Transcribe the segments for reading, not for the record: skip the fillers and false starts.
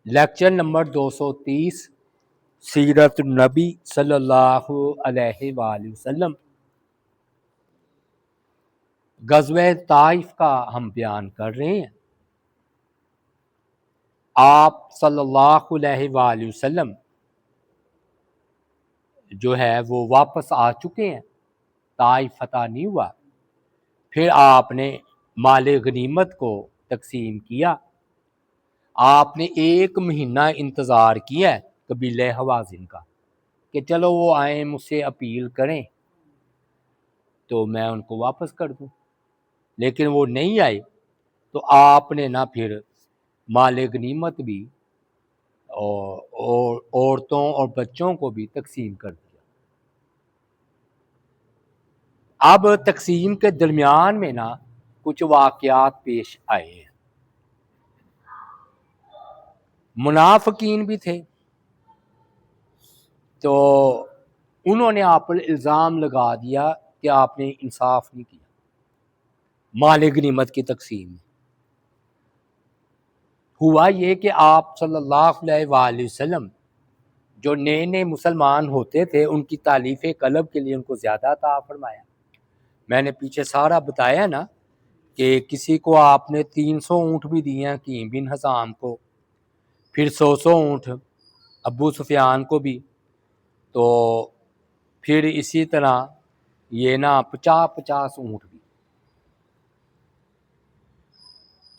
Lecture number 230 سیرت النبی صلی اللہ علیہ وآلہ وسلم، غزوہ طائف کا ہم بیان کر رہے ہیں۔ آپ صلی اللہ علیہ وآلہ وسلم جو ہے وہ واپس آ چکے ہیں، طائف فتح نہیں ہوا۔ پھر آپ نے مال غنیمت کو تقسیم کیا۔ آپ نے 1 مہینہ انتظار کیا ہے قبیلہ حوازن کا کہ چلو وہ آئیں مجھ سے اپیل کریں تو میں ان کو واپس کر دوں، لیکن وہ نہیں آئے تو آپ نے نہ پھر مال غنیمت بھی اور عورتوں اور بچوں کو بھی تقسیم کر دیا۔ اب تقسیم کے درمیان میں نا کچھ واقعات پیش آئے ہیں۔ منافقین بھی تھے تو انہوں نے آپ پر الزام لگا دیا کہ آپ نے انصاف نہیں کیا مال غنیمت کی تقسیم میں۔ ہوا یہ کہ آپ صلی اللہ علیہ وآلہ وسلم جو نئے نئے مسلمان ہوتے تھے ان کی تالیف قلب کے لیے ان کو زیادہ عطا فرمایا۔ میں نے پیچھے سارا بتایا نا کہ کسی کو آپ نے 300 اونٹ بھی دیے ہیں کیم بن حزام کو، پھر 100 اونٹ ابو سفیان کو بھی، تو پھر اسی طرح یہ نا 50 اونٹ بھی۔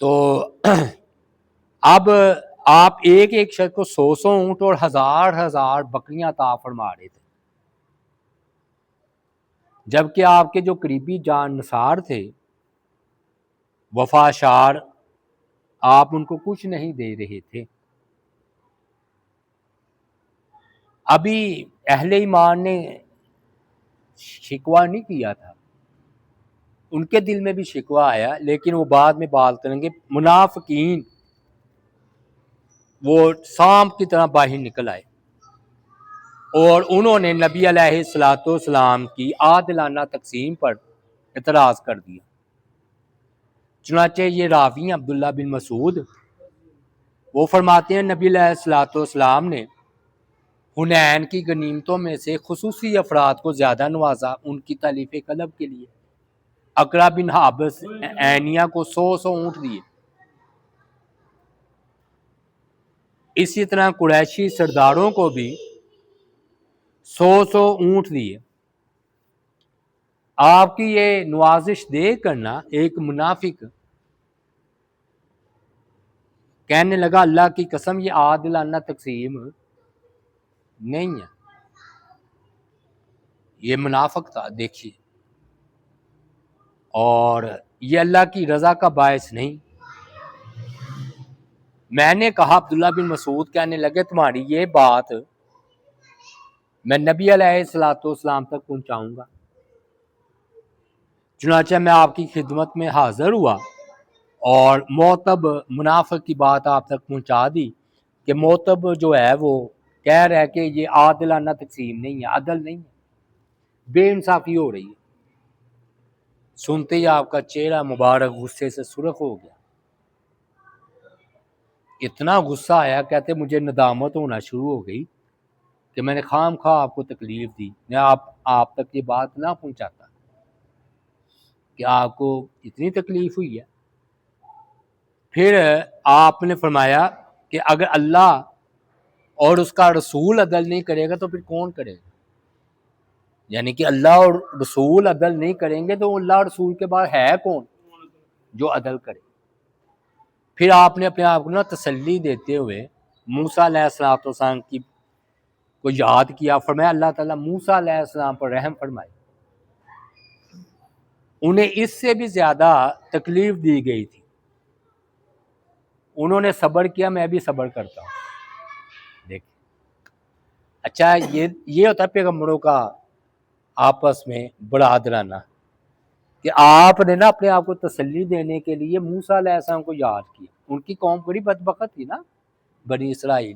تو اب آپ ایک ایک شخص کو 100 اونٹ اور ہزار بکریاں عطا فرما رہے تھے، جبکہ آپ کے جو قریبی جان نثار تھے وفاشار، آپ ان کو کچھ نہیں دے رہے تھے۔ ابھی اہل ایمان نے شکوہ نہیں کیا تھا، ان کے دل میں بھی شکوہ آیا، لیکن وہ بعد میں بات کریں گے۔ منافقین وہ سانپ کی طرح باہر نکل آئے اور انہوں نے نبی علیہ السلام کی عادلانہ تقسیم پر اعتراض کر دیا۔ چنانچہ یہ راوی عبداللہ بن مسعود وہ فرماتے ہیں نبی علیہ السلام نے حنین کی غنیمتوں میں سے خصوصی افراد کو زیادہ نوازا ان کی تالیف قلب کے لیے۔ اقرا بن حابس عینیہ کو 100 اونٹ دیے۔ اسی طرح قریشی سرداروں کو بھی 100 اونٹ دیے۔ آپ کی یہ نوازش دیکھ کرنا ایک منافق کہنے لگا اللہ کی قسم یہ عادلانہ تقسیم نہیں ہے، یہ منافق تھا دیکھیے، اور یہ اللہ کی رضا کا باعث نہیں۔ میں نے کہا عبداللہ بن مسعود کہنے لگے تمہاری یہ بات میں نبی علیہ السلام تک پہنچاؤں گا۔ چنانچہ میں آپ کی خدمت میں حاضر ہوا اور معتب منافق کی بات آپ تک پہنچا دی کہ معتب جو ہے وہ کہہ رہا ہے کہ یہ عادلانہ تقسیم نہیں ہے، عدل نہیں ہے، بے انصافی ہو رہی ہے۔ سنتے ہی آپ کا چہرہ مبارک غصے سے سرخ ہو گیا، اتنا غصہ آیا، کہتے مجھے ندامت ہونا شروع ہو گئی کہ میں نے خام خواہ آپ کو تکلیف دی، میں آپ تک یہ بات نہ پہنچاتا کہ آپ کو اتنی تکلیف ہوئی ہے۔ پھر آپ نے فرمایا کہ اگر اللہ اور اس کا رسول عدل نہیں کرے گا تو پھر کون کرے گا؟ یعنی کہ اللہ اور رسول عدل نہیں کریں گے تو اللہ اور رسول کے بعد ہے کون جو عدل کرے؟ پھر آپ نے اپنے آپ کو نا تسلی دیتے ہوئے موسیٰ علیہ السلام کی کو یاد کیا، فرمایا اللہ تعالیٰ موسیٰ علیہ السلام پر رحم فرمائے، انہیں اس سے بھی زیادہ تکلیف دی گئی تھی، انہوں نے صبر کیا، میں بھی صبر کرتا ہوں۔ دیکھیں اچھا، یہ ہوتا ہے پیغمبروں کا آپس میں برادرانہ، کہ آپ نے نا اپنے آپ کو تسلی دینے کے لیے موسیٰ علیہ السلام کو یاد کیا۔ ان کی قوم بڑی بدبخت تھی نا بنی اسرائیل،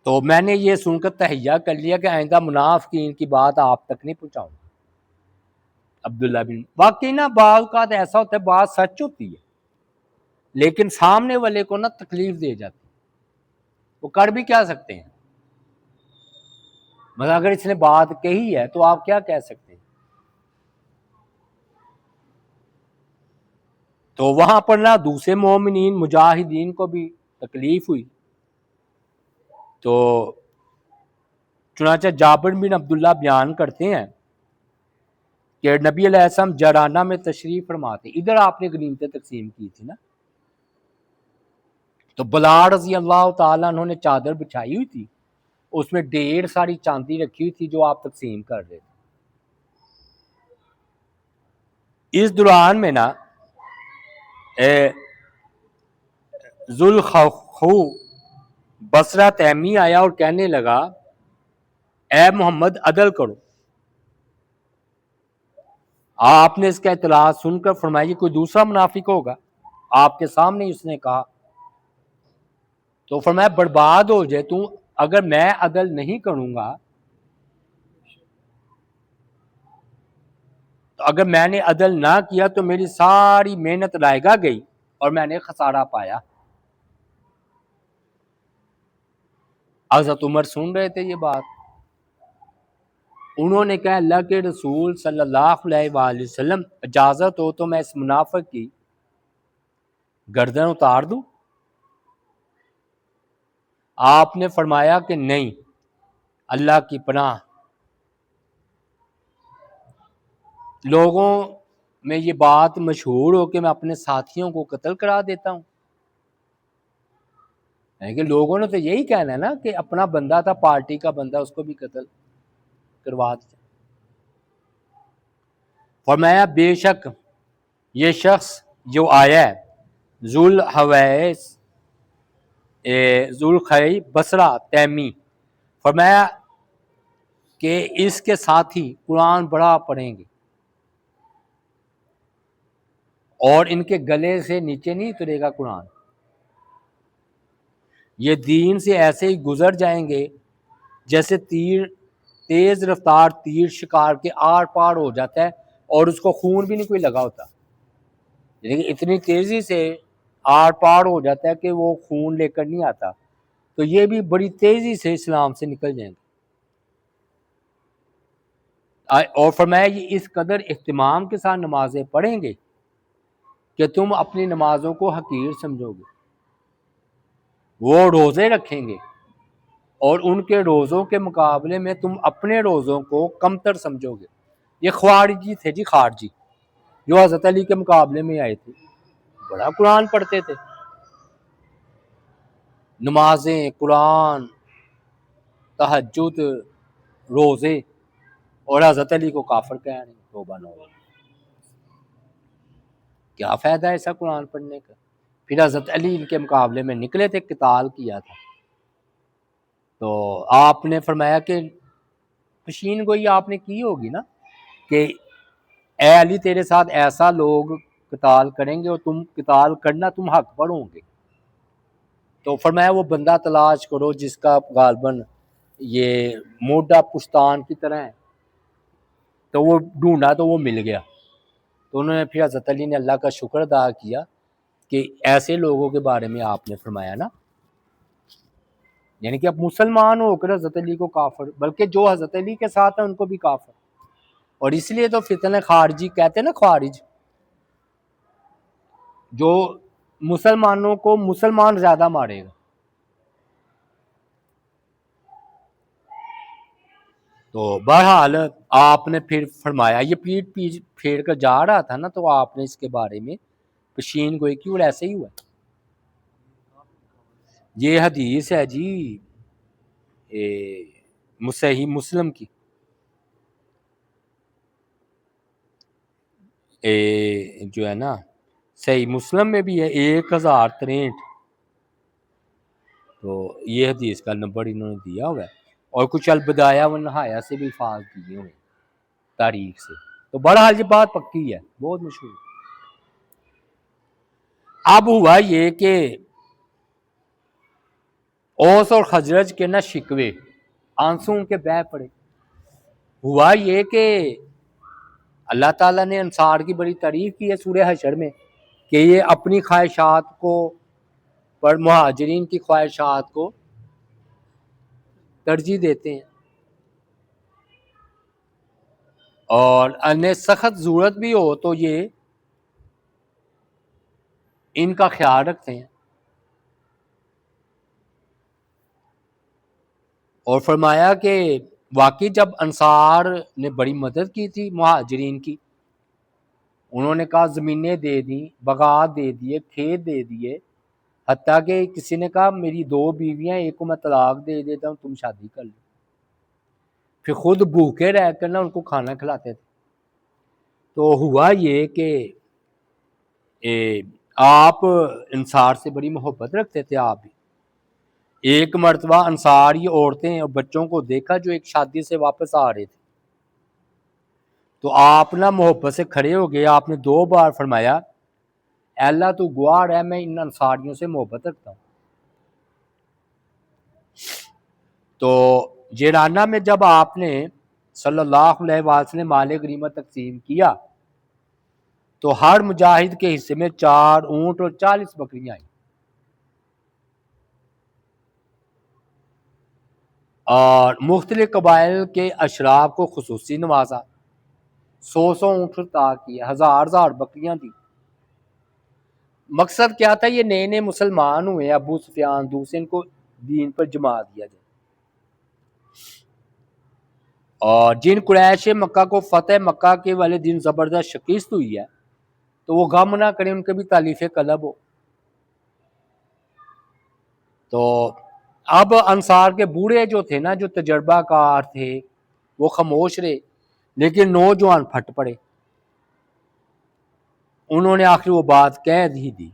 تو میں نے یہ سن کر تہیہ کر لیا کہ آئندہ منافقین کی بات آپ تک نہیں پہنچاؤں گا۔ عبداللہ بن واقعی نا بعض اوقات ایسا ہوتا ہے بات سچ ہوتی ہے، لیکن سامنے والے کو نا تکلیف دے جاتی، وہ کر بھی کیا سکتے ہیں؟ مگر اگر اس نے بات کہی ہے تو آپ کیا کہہ سکتے ہیں؟ تو وہاں پر نا دوسرے مومنین مجاہدین کو بھی تکلیف ہوئی، تو چنانچہ جابر بن عبداللہ بیان کرتے ہیں کہ نبی علیہ السلام جرانہ میں تشریف فرما تھے، ادھر آپ نے غنیمتیں تقسیم کی تھی نا، تو بلال رضی اللہ تعالیٰ انہوں نے چادر بچھائی ہوئی تھی، اس میں ڈھیر ساری چاندی رکھی ہوئی تھی جو آپ تقسیم کر رہے تھے۔ اس دوران میں نا ذوالخو بصرہ تیمی آیا اور کہنے لگا اے محمد عدل کرو۔ آپ نے اس کا اطلاع سن کر فرمایا یہ کوئی دوسرا منافق ہوگا، آپ کے سامنے اس نے کہا، تو فرمایا برباد ہو جائے تو اگر میں عدل نہیں کروں گا، تو اگر میں نے عدل نہ کیا تو میری ساری محنت رائے گا گئی اور میں نے خسارہ پایا۔ حضرت عمر سن رہے تھے یہ بات، انہوں نے کہا اللہ کے رسول صلی اللہ علیہ وآلہ وسلم اجازت ہو تو میں اس منافق کی گردن اتار دوں؟ آپ نے فرمایا کہ نہیں، اللہ کی پناہ، لوگوں میں یہ بات مشہور ہو کہ میں اپنے ساتھیوں کو قتل کرا دیتا ہوں، یعنی کہ لوگوں نے تو یہی کہنا ہے نا کہ اپنا بندہ تھا، پارٹی کا بندہ، اس کو بھی قتل کروا دیا۔ فرمایا بے شک یہ شخص جو آیا ہے ذوالخی بصرہ تیمی، فرمایا کہ اس کے ساتھی قرآن بڑا پڑھیں گے اور ان کے گلے سے نیچے نہیں اترے گا قرآن، یہ دین سے ایسے ہی گزر جائیں گے جیسے تیز رفتار تیر شکار کے آر پار ہو جاتا ہے اور اس کو خون بھی نہیں کوئی لگا ہوتا، لیکن اتنی تیزی سے آر پار ہو جاتا ہے کہ وہ خون لے کر نہیں آتا، تو یہ بھی بڑی تیزی سے اسلام سے نکل جائیں گے۔ اور فرمایا یہ اس قدر اہتمام کے ساتھ نمازیں پڑھیں گے کہ تم اپنی نمازوں کو حقیر سمجھو گے، وہ روزے رکھیں گے اور ان کے روزوں کے مقابلے میں تم اپنے روزوں کو کمتر سمجھو گے۔ یہ خوارجی تھے جی، خارجی، جو حضرت علی کے مقابلے میں آئے تھے، بڑا قرآن پڑھتے تھے، نمازیں، قرآن، تہجد، روزے، اور حضرت علی کو کافر کہہ رہے ہیں، توبہ نہ ہو، کیا فائدہ ہے ایسا قرآن پڑھنے کا؟ پھر حضرت علی ان کے مقابلے میں نکلے تھے، قتال کیا تھا، تو آپ نے فرمایا کہ پشین گوئی آپ نے کی ہوگی نا کہ اے علی تیرے ساتھ ایسا لوگ قتال کریں گے اور تم قتال کرنا تم حق پر ہوں گے، تو فرمایا وہ بندہ تلاش کرو جس کا غالباً یہ موڈا پشتان کی طرح ہے، تو وہ ڈھونڈا تو وہ مل گیا، تو انہوں نے پھر حضرت علی نے اللہ کا شکر ادا کیا کہ ایسے لوگوں کے بارے میں آپ نے فرمایا نا، یعنی کہ اب مسلمان ہو کر حضرت علی کو کافر، بلکہ جو حضرت علی کے ساتھ ہیں ان کو بھی کافر، اور اس لیے تو فتنہ خارجی کہتے ہیں نا، خوارج، جو مسلمانوں کو مسلمان زیادہ مارے گا۔ تو بہرحال آپ نے پھر فرمایا، یہ پیٹ پھیر کر جا رہا تھا نا، تو آپ نے اس کے بارے میں پشین گوئی کی، اور ایسے ہی ہوا۔ یہ حدیث ہے جی صحیح مسلم کی، جو ہے نا صحیح مسلم میں بھی ہے 1063، تو یہ حدیث کا نمبر انہوں نے دیا ہوا ہے، اور کچھ البدایہ و نہایہ سے بھی الفاظ دیے ہوئے تاریخ سے، تو بہرحال یہ بات پکی ہے، بہت مشہور۔ اب ہوا یہ کہ اوس اور خزرج کے نہ شکوے، آنسوں کے بہہ پڑے۔ ہوا یہ کہ اللہ تعالیٰ نے انصار کی بڑی تعریف کی ہے سورہ حشر میں کہ یہ اپنی خواہشات کو پر مہاجرین کی خواہشات کو ترجیح دیتے ہیں، اور انہیں سخت ضرورت بھی ہو تو یہ ان کا خیال رکھتے ہیں۔ اور فرمایا کہ واقعی جب انصار نے بڑی مدد کی تھی مہاجرین کی، انہوں نے کہا زمینیں دے دیں، باغات دے دیے، کھیت دے دیے، حتیٰ کہ کسی نے کہا میری 2 بیویاں، ایک کو میں طلاق دے دیتا ہوں، تم شادی کر لو۔ پھر خود بھوکے رہ کر نا ان کو کھانا کھلاتے تھے۔ تو ہوا یہ کہ آپ انصار سے بڑی محبت رکھتے تھے۔ آپ بھی ایک مرتبہ انصاری عورتیں اور بچوں کو دیکھا جو ایک شادی سے واپس آ رہے تھے، تو آپ نا محبت سے کھڑے ہو گئے، آپ نے 2 بار فرمایا اے اللہ تو گواہ ہے میں ان انصاریوں سے محبت رکھتا ہوں۔ تو جیرانہ میں جب آپ نے صلی اللہ علیہ وسلم نے مال غنیمت تقسیم کیا تو ہر مجاہد کے حصے میں 4 اونٹ اور 40 بکریاں آئیں، اور مختلف قبائل کے اشراف کو خصوصی نوازا، 100 اونٹ عطا کیے، 1000 بکریاں دی۔ مقصد کیا تھا؟ یہ نئے نئے مسلمان ہوئے، ابو سفیان دوسرے، ان کو دین پر جما دیا جائے۔ اور جن قریش مکہ کو فتح مکہ کے والے دن زبردست شکست ہوئی ہے تو وہ غم نہ کریں، ان کے بھی تالیف قلب ہو۔ تو اب انصار کے بوڑھے جو تھے نا، جو تجربہ کار تھے، وہ خاموش رہے، لیکن نوجوان پھٹ پڑے۔ انہوں نے آخر وہ بات کہہ ہی دی۔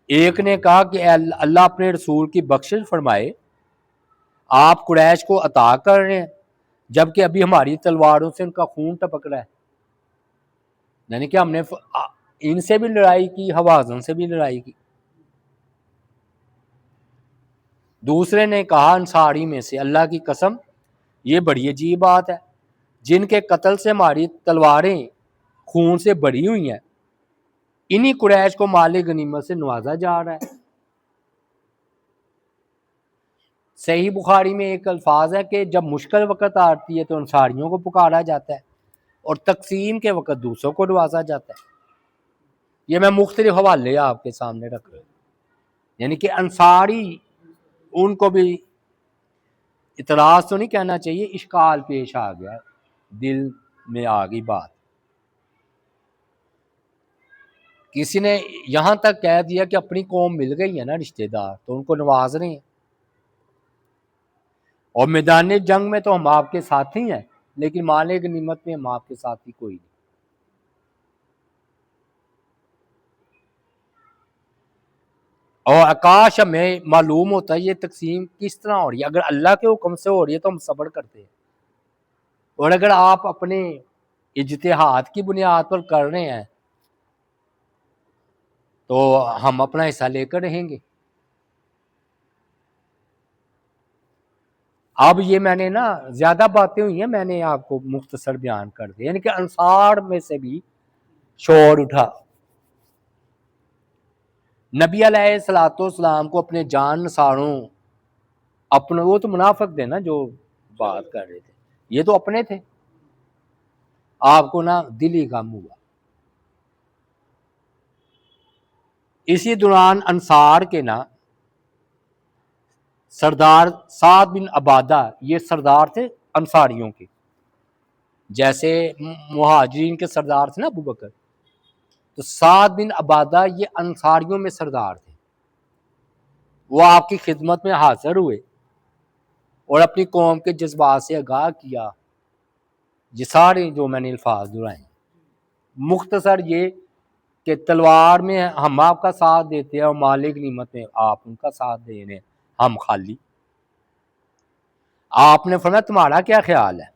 ایک نے کہا کہ اللہ اپنے رسول کی بخشش فرمائے، آپ قریش کو عطا کر رہے ہیں جبکہ ابھی ہماری تلواروں سے ان کا خون ٹپک رہا ہے، یعنی کہ ہم نے ان سے بھی لڑائی کی، حوازن سے بھی لڑائی کی۔ دوسرے نے کہا انصاری میں سے اللہ کی قسم یہ بڑی عجیب بات ہے، جن کے قتل سے ہماری تلواریں خون سے بھری ہوئی ہیں، انہی قریش کو مال غنیمت سے نوازا جا رہا ہے۔ صحیح بخاری میں ایک الفاظ ہے کہ جب مشکل وقت آتی ہے تو انصاریوں کو پکارا جاتا ہے اور تقسیم کے وقت دوسروں کو نوازا جاتا ہے۔ یہ میں مختلف حوالے آپ کے سامنے رکھ رہا ہوں، یعنی کہ انصاری ان کو بھی اعتراض تو نہیں کہنا چاہیے، اشکال پیش آ گیا، دل میں آ گئی بات۔ کسی نے یہاں تک کہہ دیا کہ اپنی قوم مل گئی ہے نا رشتہ دار، تو ان کو نواز رہے ہیں، اور میدان جنگ میں تو ہم آپ کے ساتھی ہیں، لیکن مال غنیمت میں ہم آپ کے ساتھی کوئی نہیں۔ اور کاش ہمیں معلوم ہوتا ہے یہ تقسیم کس طرح ہو رہی ہے۔ اگر اللہ کے حکم سے ہو رہی ہے تو ہم صبر کرتے ہیں، اور اگر آپ اپنے اجتہاد کی بنیاد پر کر رہے ہیں تو ہم اپنا حصہ لے کر رہیں گے۔ اب یہ میں نے نا زیادہ باتیں ہوئی ہیں، میں نے آپ کو مختصر بیان کر دیا، یعنی کہ انصار میں سے بھی شور اٹھا۔ نبی علیہ الصلوۃ والسلام کو اپنے جان نثاروں، اپنے، وہ تو منافق تھے نا جو بات کر رہے تھے، یہ تو اپنے تھے، آپ کو نا دلی غم ہوا۔ اسی دوران انصار کے نا سردار سعد بن عبادہ، یہ سردار تھے انصاریوں کے، جیسے مہاجرین کے سردار تھے نا ابو بکر، تو سعد بن عبادہ یہ انصاریوں میں سردار تھے۔ وہ آپ کی خدمت میں حاضر ہوئے اور اپنی قوم کے جذبات سے آگاہ کیا۔ یہ سارے جو میں نے الفاظ دہرائے ہیں، مختصر یہ کہ تلوار میں ہم آپ کا ساتھ دیتے ہیں اور مال غنیمت میں آپ ان کا ساتھ دے رہے ہیں، ہم خالی۔ آپ نے فرمایا تمہارا کیا خیال ہے؟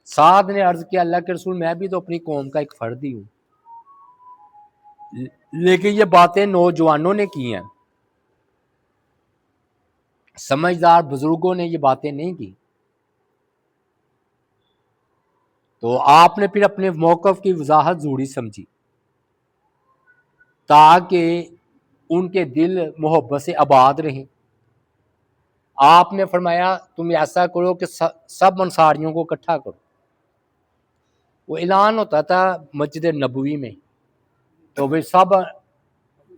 سعد نے عرض کیا اللہ کے رسول میں بھی تو اپنی قوم کا ایک فرد ہی ہوں، لیکن یہ باتیں نوجوانوں نے کی ہیں، سمجھدار بزرگوں نے یہ باتیں نہیں کی۔ تو آپ نے پھر اپنے موقف کی وضاحت ضروری سمجھی تاکہ ان کے دل محبت سے آباد رہیں. آپ نے فرمایا تم ایسا کرو کہ سب انصاریوں کو اکٹھا کرو. وہ اعلان ہوتا تھا مسجد نبوی میں، تو وہ سب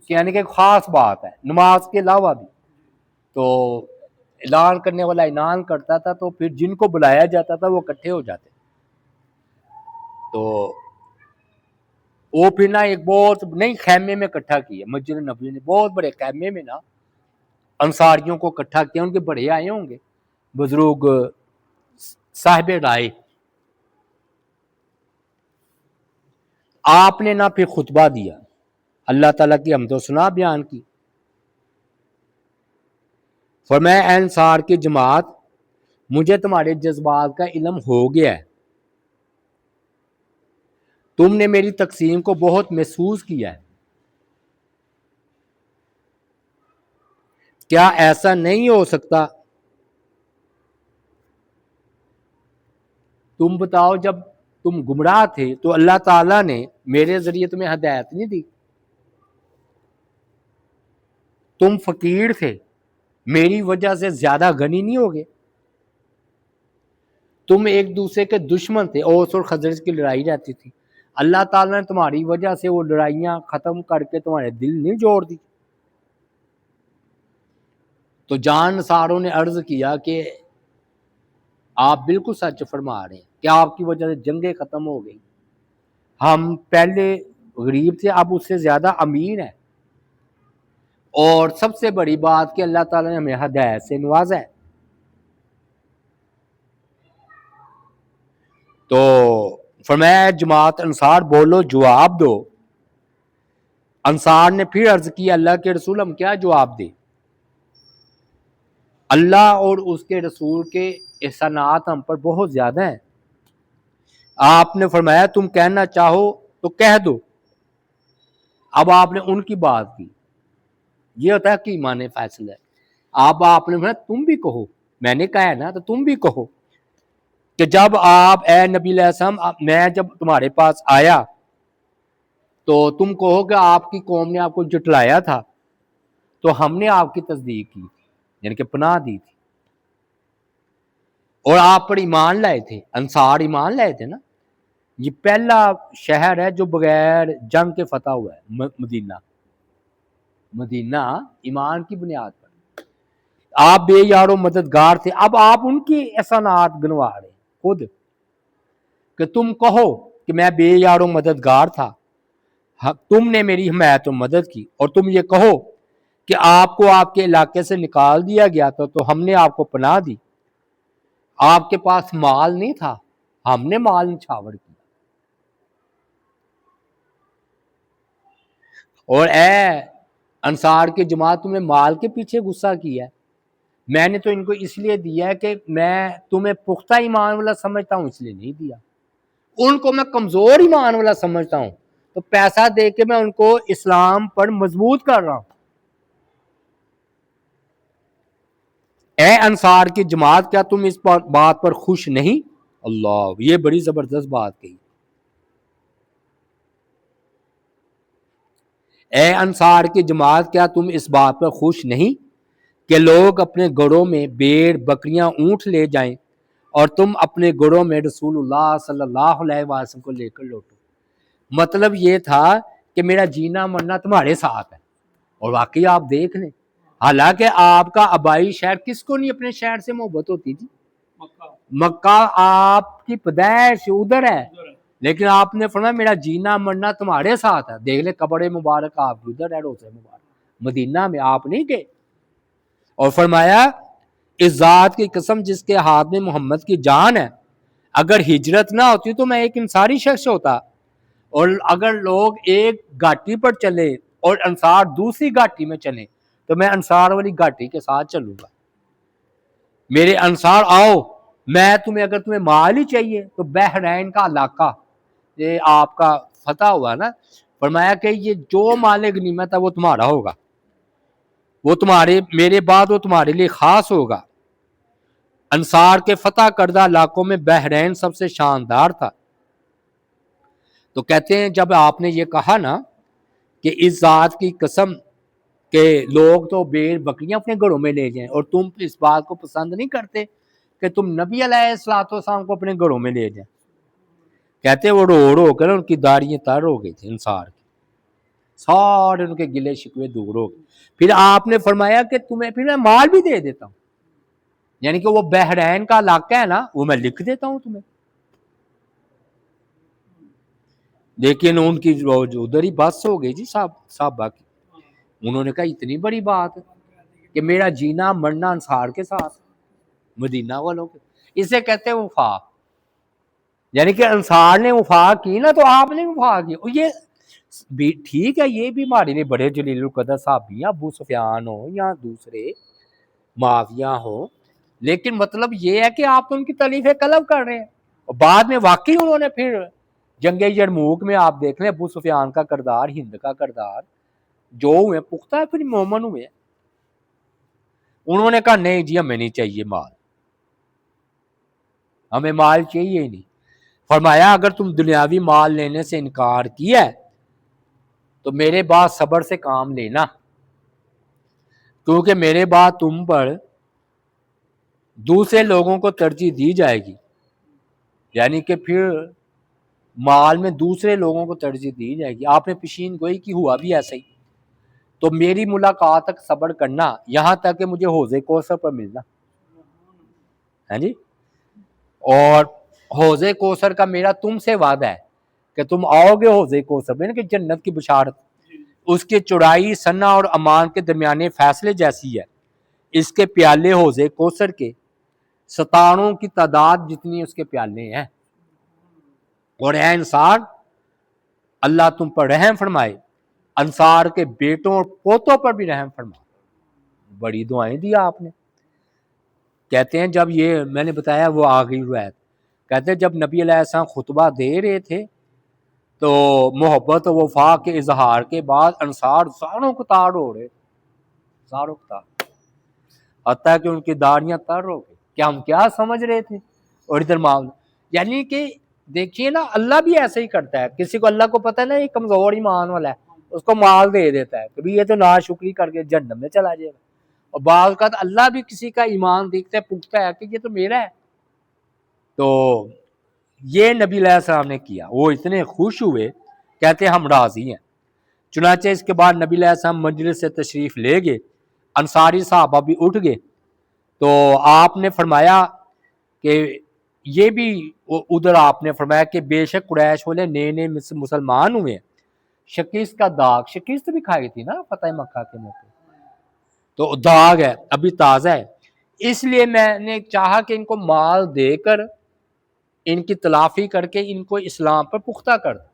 یعنی کہ خاص بات ہے نماز کے علاوہ بھی، تو اعلان کرنے والا اعلان کرتا تھا تو پھر جن کو بلایا جاتا تھا وہ اکٹھے ہو جاتے. تو وہ پھر نا ایک بہت نئی خیمے میں اکٹھا کیا مسجد نبوی نے، بہت بڑے خیمے میں نا انصاریوں کو اکٹھا کیا. ان کے بڑے آئے ہوں گے بزرگ صاحب رائے. آپ نے نا پھر خطبہ دیا، اللہ تعالیٰ کی حمد و ثنا بیان کی. فرمایا اے انصار کی جماعت، مجھے تمہارے جذبات کا علم ہو گیا ہے، تم نے میری تقسیم کو بہت محسوس کیا ہے. کیا ایسا نہیں ہو سکتا؟ تم بتاؤ جب تم گمراہ تھے تو اللہ تعالیٰ نے میرے ذریعے تمہیں ہدایت نہیں دی. تم فقیر تھے، میری وجہ سے زیادہ غنی نہیں ہوگے. تم ایک دوسرے کے دشمن تھے، اوس اور خزرج کی لڑائی رہتی تھی، اللہ تعالیٰ نے تمہاری وجہ سے وہ لڑائیاں ختم کر کے تمہارے دل نہیں جوڑ دی. تو جان نثاروں نے عرض کیا کہ آپ بالکل سچ فرما رہے ہیں کہ آپ کی وجہ سے جنگیں ختم ہو گئی، ہم پہلے غریب تھے اب اس سے زیادہ امیر ہیں، اور سب سے بڑی بات کہ اللہ تعالیٰ نے ہمیں ہدایت سے نوازا ہے. تو فرمایا جماعت انصار بولو، جواب دو. انصار نے پھر عرض کی اللہ کے رسول ہم کیا جواب دیں؟ اللہ اور اس کے رسول کے احسانات ہم پر بہت زیادہ ہیں. آپ نے فرمایا تم کہنا چاہو تو کہہ دو. اب آپ نے ان کی بات کی، یہ ہوتا ہے کہ ایمان فیصلہ ہے. آپ نے فرمایا تم بھی کہو، میں نے کہا ہے نا تو تم بھی کہو کہ جب آپ اے نبی علیہ السلام میں جب تمہارے پاس آیا تو تم کہو کہ آپ کی قوم نے آپ کو جٹلایا تھا تو ہم نے آپ کی تصدیق کی تھی، یعنی کہ پناہ دی تھی، اور آپ پر ایمان لائے تھے. انصار ایمان لائے تھے نا. یہ پہلا شہر ہے جو بغیر جنگ کے فتح ہوا ہے، مدینہ ایمان کی بنیاد پر. آپ بے یار و مددگار تھے. اب آپ ان کی احسانات گنوا رہے خود کہ تم کہو کہ میں بے یار و مددگار تھا، تم نے میری حمایت و مدد کی، اور تم یہ کہو کہ آپ کو آپ کے علاقے سے نکال دیا گیا تھا تو ہم نے آپ کو پناہ دی. آپ کے پاس مال نہیں تھا، ہم نے مال نچھاور کیا. اور اے انصار کی جماعت تم نے مال کے پیچھے غصہ کیا ہے، میں نے تو ان کو اس لیے دیا ہے کہ میں تمہیں پختہ ایمان والا سمجھتا ہوں اس لیے نہیں دیا. ان کو میں کمزور ایمان والا سمجھتا ہوں تو پیسہ دے کے میں ان کو اسلام پر مضبوط کر رہا ہوں. اے انصار کی جماعت کیا تم اس بات پر خوش نہیں؟ اللہ، یہ بڑی زبردست بات کہی. اے انصار کی جماعت کیا تم اس بات پر خوش نہیں کہ لوگ اپنے گھروں میں بھیڑ بکریاں اونٹ لے جائیں اور تم اپنے گھروں میں رسول اللہ صلی اللہ علیہ وسلم کو لے کر لوٹو. مطلب یہ تھا کہ میرا جینا مرنا تمہارے ساتھ ہے. اور واقعی آپ دیکھ لیں، حالانکہ آپ کا آبائی شہر، کس کو نہیں اپنے شہر سے محبت ہوتی تھی؟ مکہ آپ کی پیدائش ادھر ہے، لیکن آپ نے فرمایا میرا جینا مرنا تمہارے ساتھ ہے. دیکھ لیں قبر مبارک آپ کی ادھر ہے، روضہ مبارک مدینہ میں، آپ نہیں گئے. اور فرمایا اس ذات کی قسم جس کے ہاتھ میں محمد کی جان ہے، اگر ہجرت نہ ہوتی تو میں ایک انصاری شخص ہوتا، اور اگر لوگ ایک گھاٹی پر چلے اور انصار دوسری گھاٹی میں چلے تو میں انصار والی گھاٹی کے ساتھ چلوں گا. میرے انصار آؤ، میں تمہیں اگر تمہیں مال ہی چاہیے تو بحرین کا علاقہ یہ آپ کا فتح ہوا نا، فرمایا کہ یہ جو مال غنیمت ہے وہ تمہارا ہوگا، وہ تمہارے میرے بعد وہ تمہارے لیے خاص ہوگا. انصار کے فتح کردہ علاقوں میں بحرین سب سے شاندار تھا. تو کہتے ہیں جب آپ نے یہ کہا نا کہ اس ذات کی قسم کہ لوگ تو بھیڑ بکریاں اپنے گھروں میں لے جائیں اور تم اس بات کو پسند نہیں کرتے کہ تم نبی علیہ الصلوۃ والسلام کو اپنے گھروں میں لے جائیں. کہتے وہ رو کر ان کی داڑھیاں تر ہو گئی تھی انصار کی, سارے ان کے گلے شکوے دور ہو گئے. پھر آپ نے فرمایا کہ تمہیں پھر میں مال بھی دے دیتا ہوں, یعنی کہ وہ بحرین کا علاقہ ہے نا وہ میں لکھ دیتا ہوں تمہیں. لیکن ان کی ادھر ہی بس ہو گئی جی صحابہ کی. انہوں نے کہا اتنی بڑی بات کہ میرا جینا مرنا انصار کے ساتھ مدینہ والوں کے, اسے کہتے ہیں وفا. یعنی کہ انصار نے وفا کی نا تو آپ نے وفا کی. یہ بھی ٹھیک ہے, یہ بھی ہمارے لیے بڑے جلیل القدر صحابی ہیں, ابو سفیان ہو یا دوسرے معاویہ ہو, لیکن مطلب یہ ہے کہ آپ ان کی تعریف قلب کر رہے ہیں. اور بعد میں واقعی انہوں نے پھر جنگ یرموک میں آپ دیکھ لیں ابو سفیان کا کردار, ہند کا کردار جو ہوئے پختہ ہے, پھر مومن ہوئے. انہوں نے کہا نہیں جی ہمیں نہیں چاہیے مال, ہمیں مال چاہیے ہی نہیں. فرمایا اگر تم دنیاوی مال لینے سے انکار کیا ہے تو میرے بعد صبر سے کام لینا, کیونکہ میرے بعد تم پر دوسرے لوگوں کو ترجیح دی جائے گی. یعنی کہ پھر مال میں دوسرے لوگوں کو ترجیح دی جائے گی. آپ نے پیشین گوئی کی ہوا بھی ایسا ہی. تو میری ملاقات تک صبر کرنا, یہاں تک کہ مجھے حوض کوثر پر ملنا ہے جی. اور حوض کوثر کا میرا تم سے وعدہ ہے کہ تم آؤ گے حوض کوثر میں, کہ جنت کی بشارت, اس کی چوڑائی سنا اور امان کے درمیانے فیصلے جیسی ہے. اس کے پیالے حوض کوثر کے ستاروں کی تعداد جتنی اس کے پیالے ہیں. اور اے انصار اللہ تم پر رحم فرمائے, انصار کے بیٹوں اور پوتوں پر بھی رحم فرمائے. بڑی دعائیں دی آپ نے. کہتے ہیں جب یہ میں نے بتایا وہ آگئی روایت, کہتے ہیں جب نبی علیہ السلام خطبہ دے رہے تھے تو محبت و وفا کے اظہار کے بعد انصار ساروں کو تار ہو رہے, ساروں کو تار, حتیٰ کہ ان کی داڑیاں تر ہو گئی کہ ہم کیا سمجھ رہے تھے. اور ادھر معاملہ یعنی کہ دیکھیے نا, اللہ بھی ایسے ہی کرتا ہے. کسی کو اللہ کو پتہ ہے نا یہ کمزور ایمان والا ہے, اس کو مال دے دیتا ہے کہ یہ تو ناشکری کر کے جہنم میں چلا جائے گا. اور بعض اوقات اللہ بھی کسی کا ایمان دیکھتا ہے, پوچھتا ہے کہ یہ تو میرا ہے. تو یہ نبی علیہ السلام نے کیا, وہ اتنے خوش ہوئے, کہتے ہم راضی ہیں. چنانچہ اس کے بعد نبی علیہ السلام مجلس سے تشریف لے گئے, انصاری صحابہ بھی اٹھ گئے. تو آپ نے فرمایا کہ یہ بھی ادھر آپ نے فرمایا کہ بے شک قریش والے نئے نئے مسلمان ہوئے, شکست کا داغ, شکست بھی کھائی تھی نا فتح مکہ کے موقع, تو داغ ہے ابھی تازہ ہے. اس لیے میں نے چاہا کہ ان کو مال دے کر ان کی تلافی کر کے ان کو اسلام پر پختہ کر دیں.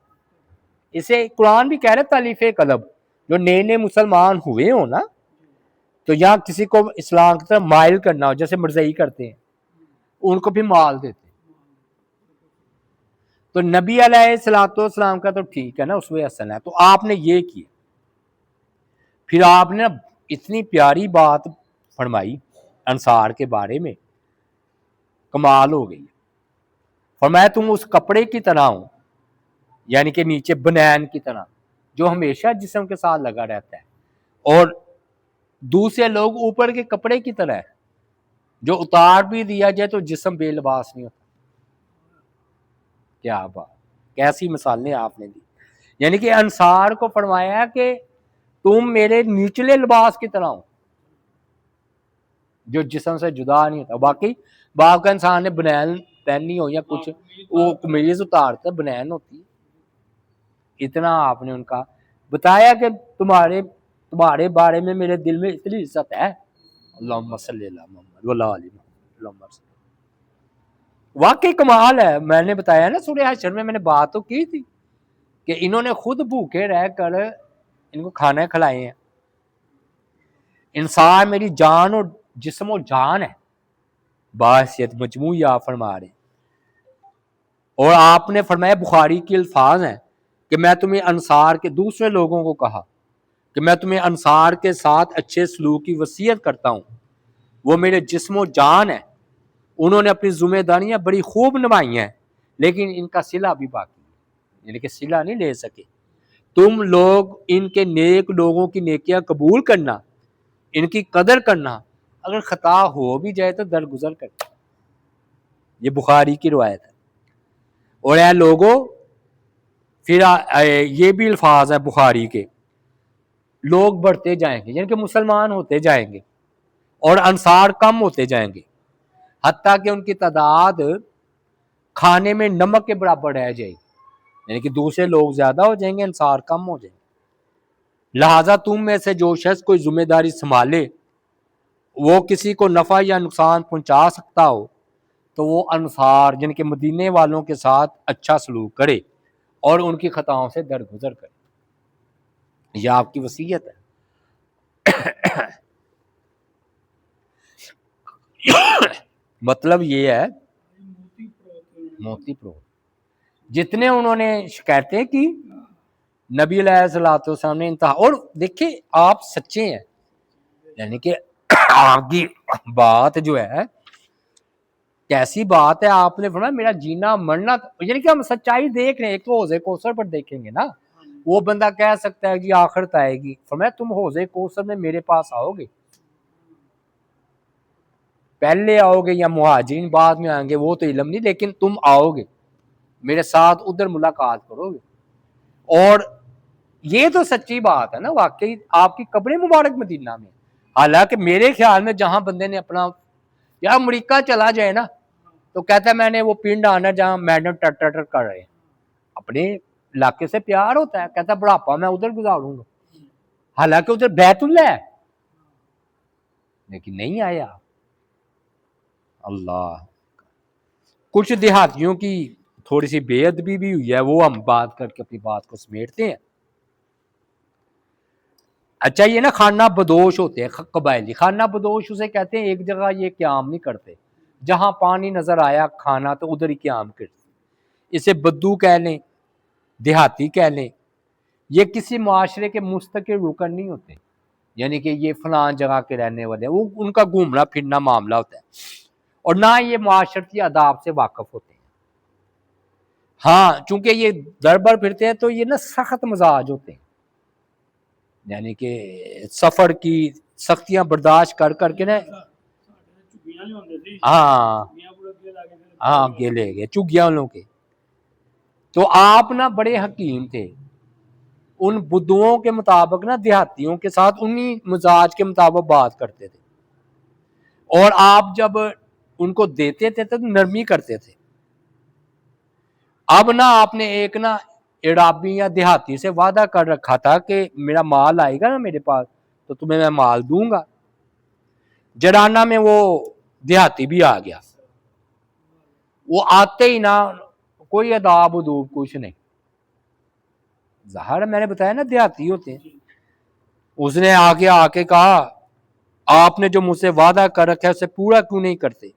اسے قرآن بھی کہہ رہے تالیف قلب, جو نئے نئے مسلمان ہوئے ہوں نا, تو یہاں کسی کو اسلام کی طرف مائل کرنا ہو, جیسے مرزائی کرتے ہیں, ان کو بھی مال دیتے. تو نبی علیہ الصلوۃ والسلام کا تو ٹھیک ہے نا, اس میں حسن ہے. تو آپ نے یہ کیا. پھر آپ نے اتنی پیاری بات فرمائی انصار کے بارے میں, کمال ہو گئی. فرمایا تم اس کپڑے کی طرح ہو, یعنی کہ نیچے بنین کی طرح, جو ہمیشہ جسم کے ساتھ لگا رہتا ہے, اور دوسرے لوگ اوپر کے کپڑے کی طرح ہے جو اتار بھی دیا جائے تو جسم بے لباس نہیں ہوتا. کیا بات, کیسی مثالیں آپ نے دی. یعنی کہ انصار کو فرمایا کہ تم میرے نیچلے لباس کی طرح ہو جو جسم سے جدا نہیں ہوتا. باقی باپ کا انسان نے بنین پہننی ہو یا کچھ, وہ قمیض اتارتا بنین ہوتی. اتنا آپ نے ان کا بتایا کہ تمہارے بارے میں میرے دل میں اتنی عزت ہے. اللہم صلی اللہ محمد وعلی آل محمد. واقعی کمال ہے. میں نے بتایا نا سورہ حشر میں نے بات تو کی تھی کہ انہوں نے خود بھوکے رہ کر ان کو کھانے کھلائے ہیں. انسان میری جان اور جسم و جان ہے, باحثیت مجموعی آپ فرما رہے. اور آپ نے فرمایا بخاری کے الفاظ ہیں کہ میں تمہیں انصار کے دوسرے لوگوں کو کہا کہ میں تمہیں انصار کے ساتھ اچھے سلوک کی وصیت کرتا ہوں, وہ میرے جسم و جان ہے. انہوں نے اپنی ذمہ داریاں بڑی خوب نبھائی ہیں, لیکن ان کا صلہ بھی باقی ہے. یعنی کہ صلہ نہیں لے سکے. تم لوگ ان کے نیک لوگوں کی نیکیاں قبول کرنا, ان کی قدر کرنا, اگر خطا ہو بھی جائے تو درگزر کرنا. یہ بخاری کی روایت ہے. اور اے لوگوں, پھر یہ بھی الفاظ ہیں بخاری کے, لوگ بڑھتے جائیں گے یعنی کہ مسلمان ہوتے جائیں گے اور انصار کم ہوتے جائیں گے, حتیٰ کہ ان کی تعداد کھانے میں نمک کے برابر رہ جائے گی, یعنی کہ دوسرے لوگ زیادہ ہو جائیں گے, انصار کم ہو جائیں گے. لہذا تم میں سے جو شخص کوئی ذمہ داری سنبھالے وہ کسی کو نفع یا نقصان پہنچا سکتا ہو تو وہ انصار جن کے مدینے والوں کے ساتھ اچھا سلوک کرے اور ان کی خطاؤں سے درگزر کرے. یہ آپ کی وصیت ہے. مطلب یہ ہے موتی پرو جتنے انہوں نے شکایتیں کی نبی علیہ الصلوۃ والسلام نے انتہا. اور دیکھیں آپ سچے ہیں, یعنی کہ آپ کی بات جو ہے کیسی بات ہے, آپ نے فرمایا میرا جینا مرنا, یعنی کہ ہم سچائی دیکھ رہے ہیں. ایک تو حوض کوثر پر دیکھیں گے نا, وہ بندہ کہہ سکتا ہے کہ آخرت آئے گی, فرمایا تم حوض کوثر میں میرے پاس آؤ گے, پہلے آؤ گے یا مہاجرین بعد میں آئیں گے وہ تو علم نہیں, لیکن تم آؤ گے میرے ساتھ, ادھر ملاقات کرو گے. اور یہ تو سچی بات ہے نا, واقعی آپ کی قبر مبارک مدینہ میں. حالانکہ میرے خیال میں جہاں بندے نے اپنا, یا امریکہ چلا جائے نا تو کہتا ہے میں نے وہ پنڈ آنا جہاں میڈم ٹر کر رہے ہیں, اپنے علاقے سے پیار ہوتا ہے, کہتا ہے بڑھاپا میں ادھر گزاروں گا, حالانکہ ادھر بیت اللہ ہے, لیکن نہیں آیا. اللہ, کچھ دیہاتیوں کی تھوڑی سی بے ادبی بھی ہوئی ہے, وہ ہم بات کر کے اپنی بات کو سمیٹتے ہیں. اچھا یہ نا خانہ بدوش ہوتے ہیں قبائلی, خانہ بدوش اسے کہتے ہیں ایک جگہ یہ قیام نہیں کرتے, جہاں پانی نظر آیا کھانا تو ادھر ہی قیام کرتے. اسے بدو کہہ لیں, دیہاتی کہہ لیں. یہ کسی معاشرے کے مستقل رکن نہیں ہوتے, یعنی کہ یہ فلان جگہ کے رہنے والے, وہ ان کا گھومنا پھرنا معاملہ ہوتا ہے, اور نہ یہ معاشرتی آداب سے واقف ہوتے ہیں. ہاں چونکہ یہ در بر پھرتے ہیں تو یہ نا سخت مزاج ہوتے ہیں, یعنی کہ سفر کی سختیاں برداشت کر کر کے نا, ہاں گیلے گئے چگیاں والوں کے. تو آپ نا بڑے حکیم تھے, ان بدوؤں کے مطابق نا دیہاتیوں کے ساتھ انہی مزاج کے مطابق بات کرتے تھے, اور آپ جب ان کو دیتے تھے تو نرمی کرتے تھے. اب نا آپ نے ایک نا اعرابی یا دیہاتی سے وعدہ کر رکھا تھا کہ میرا مال آئے گا نا میرے پاس تو تمہیں میں مال دوں گا. جرانہ میں وہ دیہاتی بھی آ گیا, وہ آتے ہی نا کوئی اداب ادوب کچھ نہیں, ظاہر میں نے بتایا نا دیہاتی ہوتے ہیں. اس نے آگے آ کے کہا آپ نے جو مجھ سے وعدہ کر رکھا ہے اسے پورا کیوں نہیں کرتے.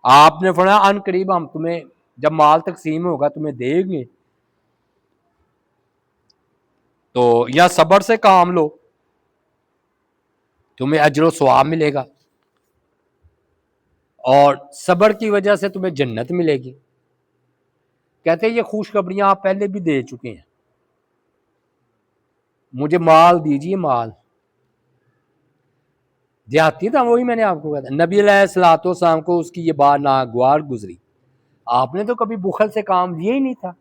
آپ نے فرمایا ان قریب ہم تمہیں جب مال تقسیم ہوگا تمہیں دیں گے, تو یا صبر سے کام لو تمہیں اجر و ثواب ملے گا, اور صبر کی وجہ سے تمہیں جنت ملے گی. کہتے ہیں یہ خوشخبریاں آپ پہلے بھی دے چکے ہیں, مجھے مال دیجیے مال. دیہاتی تھا وہی میں نے آپ کو کہا تھا. نبی علیہ الصلوۃ والسلام کو اس کی یہ بات ناگوار گزری, آپ نے تو کبھی بخل سے کام لیا ہی نہیں تھا,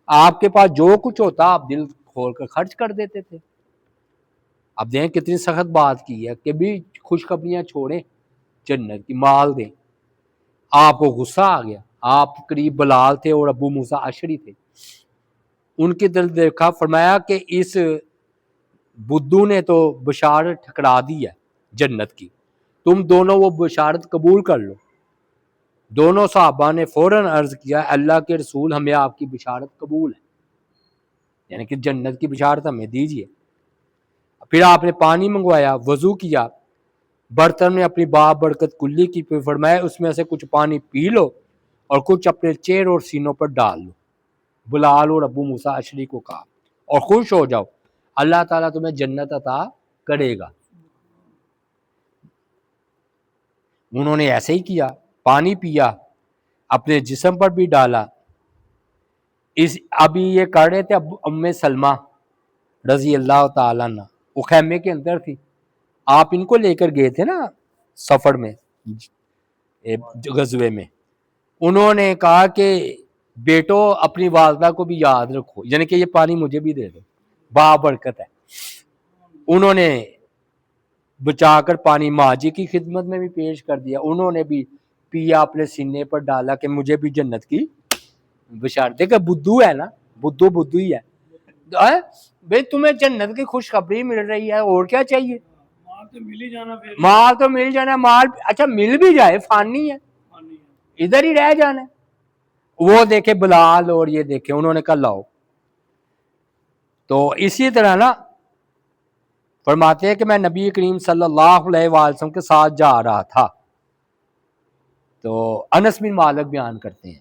آپ کے پاس جو کچھ ہوتا آپ دل کھول کر خرچ کر دیتے تھے. اب دیکھیں کتنی سخت بات کی ہے کہ بھی خوشخبریاں چھوڑیں جنت کی, مال دیں. آپ کو غصہ آ گیا, آپ قریب بلال تھے اور ابو موسیٰ اشعری تھے, ان کی طرف دیکھا, فرمایا کہ اس بدو نے تو بشارت ٹھکرا دی ہے جنت کی, تم دونوں وہ بشارت قبول کر لو. دونوں صحابہ نے فوراً عرض کیا اللہ کے رسول ہمیں آپ کی بشارت قبول ہے, یعنی کہ جنت کی بشارت ہمیں دیجیے. پھر آپ نے پانی منگوایا, وضو کیا, برتن میں اپنی باب برکت کلی کی, پھر فرمایا اس میں سے کچھ پانی پی لو اور کچھ اپنے چہرے اور سینوں پر ڈال لو. بلال اور ابو موسیٰ اشعری کو کہا اور خوش ہو جاؤ, اللہ تعالیٰ تمہیں جنت عطا کرے گا. انہوں نے ایسے ہی کیا, پانی پیا, اپنے جسم پر بھی ڈالا, ابھی یہ کر رہے تھے ام سلمہ رضی اللہ تعالیٰ عنہ، وہ خیمے کے اندر تھی، آپ ان کو لے کر گئے تھے نا سفر میں غزوے میں، انہوں نے کہا کہ بیٹو اپنی والدہ کو بھی یاد رکھو، یعنی کہ یہ پانی مجھے بھی دے دو، بابرکت ہے۔ انہوں نے بچا کر پانی ماں جی کی خدمت میں بھی پیش کر دیا، انہوں نے بھی پیا، اپنے سینے پر ڈالا کہ مجھے بھی جنت کی بشارت۔ دیکھا بدھو ہے نا، بدھو ہی ہے بھئی، تمہیں جنت کی خوشخبری مل رہی ہے، اور کیا چاہیے؟ مال تو مل جانا، مال اچھا مل بھی جائے فانی ہے، ادھر ہی رہ جانا ہے۔ وہ دیکھے بلال اور یہ دیکھے، انہوں نے کہا لاؤ۔ تو اسی طرح نا فرماتے ہیں کہ میں نبی کریم صلی اللہ علیہ وسلم کے ساتھ جا رہا تھا، تو انس بن مالک بیان کرتے ہیں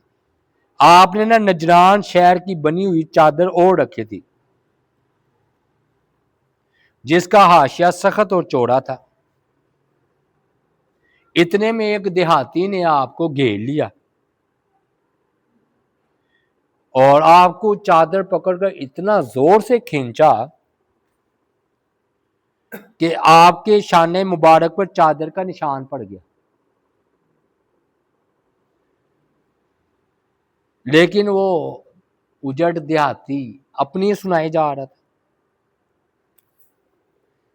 آپ نے نا نجران شہر کی بنی ہوئی چادر اوڑھ رکھی تھی جس کا حاشیہ سخت اور چوڑا تھا، اتنے میں ایک دیہاتی نے آپ کو گھیر لیا اور آپ کو چادر پکڑ کر اتنا زور سے کھینچا کہ آپ کے شان مبارک پر چادر کا نشان پڑ گیا، لیکن وہ اجڑ دیہاتی اپنی سنائی جا رہا تھا۔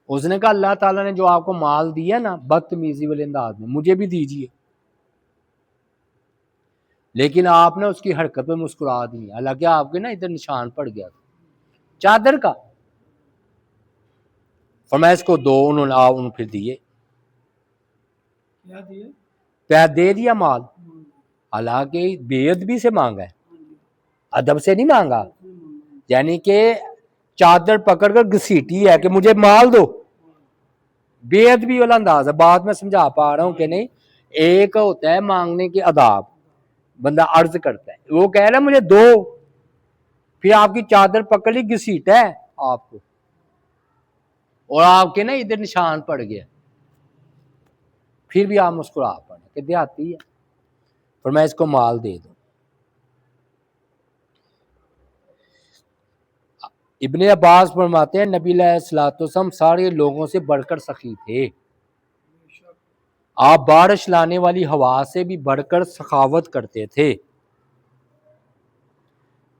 اس نے کہا اللہ تعالیٰ نے جو آپ کو مال دیا نا بدتمیزی والے انداز میں، مجھے بھی دیجیے، لیکن آپ نے اس کی حرکت پہ مسکرا دی، حالانکہ آپ کے نا ادھر نشان پڑ گیا تھا چادر کا۔ فرمایا اس کو دو، انہوں نے پھر دیے، دے دیا مال، حالانکہ بے ادبی سے مانگا ہے، ادب سے نہیں مانگا، یعنی کہ چادر پکڑ کر گھسیٹی ہے کہ مجھے مال دو، بے ادبی والا انداز ہے۔ بات میں سمجھا پا رہا ہوں کہ نہیں؟ ایک ہوتا ہے مانگنے کے آداب، بندہ عرض کرتا ہے، وہ کہہ رہا ہے مجھے دو، پھر آپ کی چادر پکڑ لی، گھسیٹا ہے آپ کو، اور آپ کے نا ادھر نشان پڑ گیا، پھر بھی آپ مسکرا پڑے کہ دیہاتی ہے، پر میں اس کو مال دے دوں۔ ابن عباس فرماتے ہیں نبی علیہ الصلوۃ والسلام سارے لوگوں سے بڑھ کر سخی تھے، آپ بارش لانے والی ہوا سے بھی بڑھ کر سخاوت کرتے تھے۔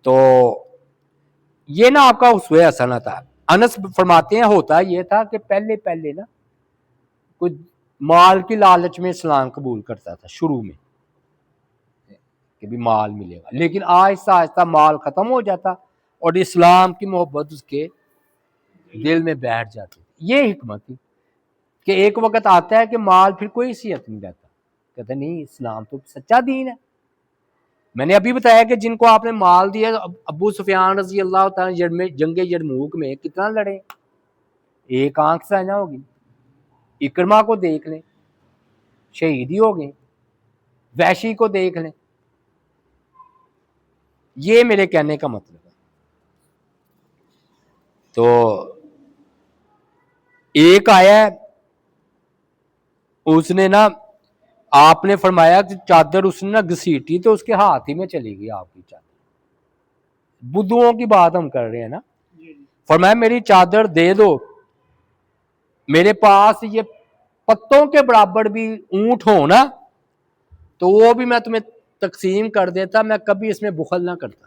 تو یہ نا آپ کا اسوہ حسنہ تھا۔ انس فرماتے ہیں ہوتا یہ تھا کہ پہلے نا کچھ مال کی لالچ میں اسلام قبول کرتا تھا شروع میں کہ بھی مال ملے گا، لیکن آہستہ آہستہ مال ختم ہو جاتا اور اسلام کی محبت اس کے دل میں بیٹھ جاتی۔ یہ حکمت تھی کہ ایک وقت آتا ہے کہ مال پھر کوئی حیثیت نہیں رہتا، کہتے نہیں اسلام تو سچا دین ہے۔ میں نے ابھی بتایا کہ جن کو آپ نے مال دیا، ابو سفیان رضی اللہ تعالیٰ جنگ یرموک میں کتنا لڑے، ایک آنکھ سے نہ ہوگی، اکرما کو دیکھ لیں شہید ہی ہو گئے، وحشی کو دیکھ لیں۔ یہ میرے کہنے کا مطلب ہے۔ تو ایک آیا ہے، اس نے نا آپ نے فرمایا کہ چادر اس نے نا گھسیٹی تو اس کے ہاتھ ہی میں چلی گئی آپ کی چادر۔ بدھوؤں کی بات ہم کر رہے ہیں نا، فرمایا میری چادر دے دو، میرے پاس یہ پتوں کے برابر بھی اونٹ ہو نا تو وہ بھی میں تمہیں تقسیم کر دیتا، میں کبھی اس میں بخل نہ کرتا۔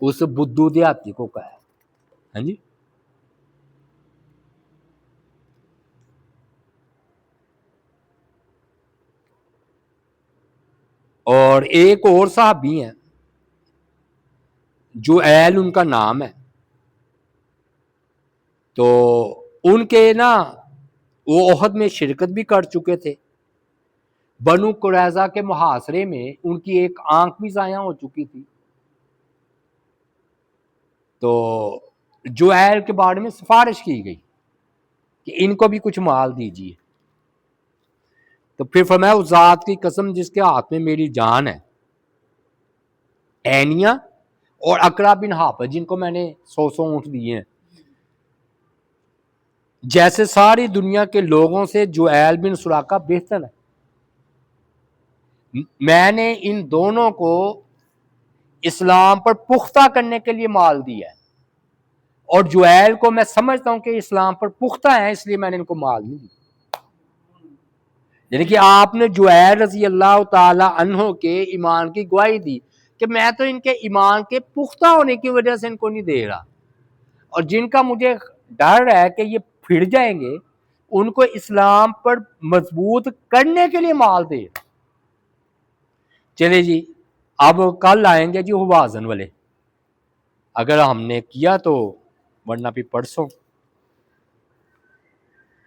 اس بدھو دیہاتی کو کہا ہے، ہاں جی۔ اور ایک اور صحابی ہیں جو ایل ان کا نام ہے، تو ان کے نا وہ احد میں شرکت بھی کر چکے تھے، بنو قریظہ کے محاصرے میں ان کی ایک آنکھ بھی ضائع ہو چکی تھی، تو جو ایل کے بارے میں سفارش کی گئی کہ ان کو بھی کچھ مال دیجیے، تو پھر فرمایا اس ذات کی قسم جس کے ہاتھ میں میری جان ہے، اینیا اور اقرا بن حابس جن کو میں نے 100 اونٹ دیے ہیں، جیسے ساری دنیا کے لوگوں سے جو ایل بن سراقہ بہتر ہے، میں نے ان دونوں کو اسلام پر پختہ کرنے کے لیے مال دیا ہے، اور جویل کو میں سمجھتا ہوں کہ اسلام پر پختہ ہیں، اس لیے میں نے ان کو مال نہیں دیا۔ یعنی کہ آپ نے جویل رضی اللہ تعالی عنہ کے ایمان کی گواہی دی کہ میں تو ان کے ایمان کے پختہ ہونے کی وجہ سے ان کو نہیں دے رہا، اور جن کا مجھے ڈر ہے کہ یہ پھر جائیں گے ان کو اسلام پر مضبوط کرنے کے لیے مال دے رہا۔ چلے جی، اب کل آئیں گے جی ہوازن والے، اگر ہم نے کیا تو، ورنہ بھی پرسوں۔